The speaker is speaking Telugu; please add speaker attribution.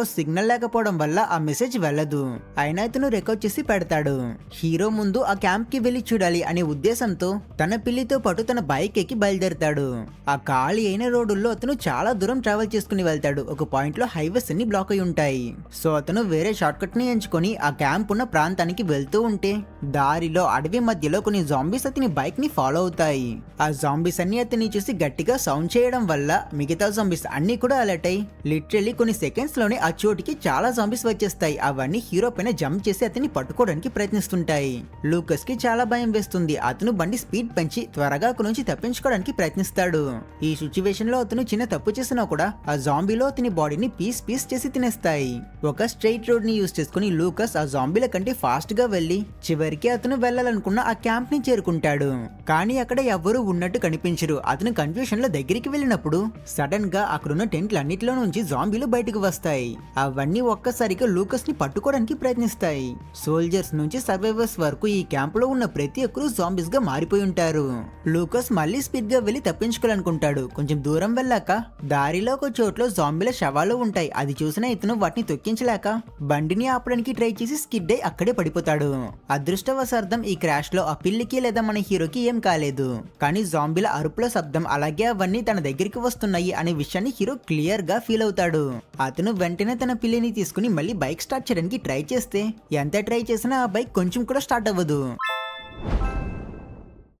Speaker 1: సిగ్నల్ లేకపోవడం వల్ల ఆ మెసేజ్ వెళ్ళదు. అయినా ఇతను రికార్డ్ చేసి పెడతాడు. హీరో ముందు ఆ క్యాంప్ కి వెళ్లి చూడాలి అనే ఉద్దేశంతో తన పిల్లితో పాటు తన బైక్ ఎక్కి బయలుదేరతాడు. ఆ ఖాళీ అయిన రోడ్డుల్లో అతను చాలా దూరం ట్రావెల్ చేసుకుని వెళ్తాడు. ఒక పాయింట్ లో హైవేస్ అన్ని బ్లాక్ అయి ఉంటాయి. సో అతను వేరే షార్ట్ కట్ ని ఎంచుకొని ఆ క్యాంప్ ఉన్న ప్రాంతానికి వెళ్తూ ఉంటే దారిలో అడవి మధ్యలో కొన్ని జాంబీస్ అతని బైక్ ని ఫాలో అవుతాయి. ఆ జాంబీస్ అన్ని అతన్ని చూసి గట్టిగా సౌండ్ చేయడం వల్ల మిగతా జాంబీస్ అన్ని కూడా అలర్ట్ అయి లిటరల్లీ కొన్ని సెకండ్స్ లోనే ఆ చోటికి చాలా జాంబీస్ వచ్చేస్తాయి. అవన్నీ హీరో పైన జంప్ చేసి అతన్ని పట్టుకోవడానికి ప్రయత్నిస్తుంటాయి. లూకస్ కి చాలా భయం వేస్తుంది. అతను బండి స్పీడ్ పెంచి త్వరగా అక్కడి నుంచి తప్పించుకోవడానికి ప్రయత్నిస్తాడు. ఈ సిచ్యువేషన్ లో అతను చిన్న తప్పు చేసినా కూడా ఆ జాంబీలో అతని బాడీని పీస్ పీస్ చేసి తినేస్తాయి. ఒక స్ట్రైట్ రోడ్ ని యూజ్ చేసుకుని లూకస్ ఆ జాంబీల కంటే ఫాస్ట్ గా వెళ్లి చివరికి అతను వెళ్లాలనుకున్న ఆ క్యాంప్ ని చేరుకుంటాడు. కానీ అక్కడ ఎవ్వరూ ఉన్నట్టు కనిపించరు. అతను కన్ఫ్యూషన్ లో దగ్గరికి వెళ్ళినప్పుడు సడన్ గా అక్కడున్న టెంట్లన్నిటిలో నుంచి జాంబీలు బయటకు వస్తాయి. అవన్నీ ఒక్కసారిగా లూకస్ ని పట్టుకోవడానికి ప్రయత్నిస్తాయి. సోల్జర్స్ నుంచి సర్వైవర్స్ వరకు ఈ క్యాంప్ లో ఉన్న ప్రతి ఒక్కరూ జాంబీస్ గా మారిపోయి ఉంటారు. లూకస్ మళ్ళీ స్పీడ్ గా వెళ్లి తప్పించుకోవాలనుకుంటాడు. కొంచెం దూరం వెళ్ళాక దారిలో ఒక చోట్లో జాంబీల శవాలు ఉంటాయి. అది చూసిన ఇతను వాటిని తొక్కించలేక బండిని ఆపడానికి ట్రై చేసి స్కిడ్ అయి అక్కడే పడిపోతాడు. అదృష్టవశార్థం ఈ క్రాష్ లో ఆ పిల్లికి లేదా మన హీరోకి ఏం కాలేదు. కానీ జాంబీల అరుపుల శబ్దం అలాగే అవన్నీ తన దగ్గరికి వస్తున్నాయి అనే విషయాన్ని హీరో క్లియర్ గా ఫీల్ అవుతాడు. అతను వెంటనే తన పిల్లిని తీసుకుని మళ్ళీ బైక్ స్టార్ట్ చేయడానికి ట్రై చేస్తే ఎంత ట్రై చేసినా ఆ బైక్ కొంచెం కూడా స్టార్ట్ అవ్వదు.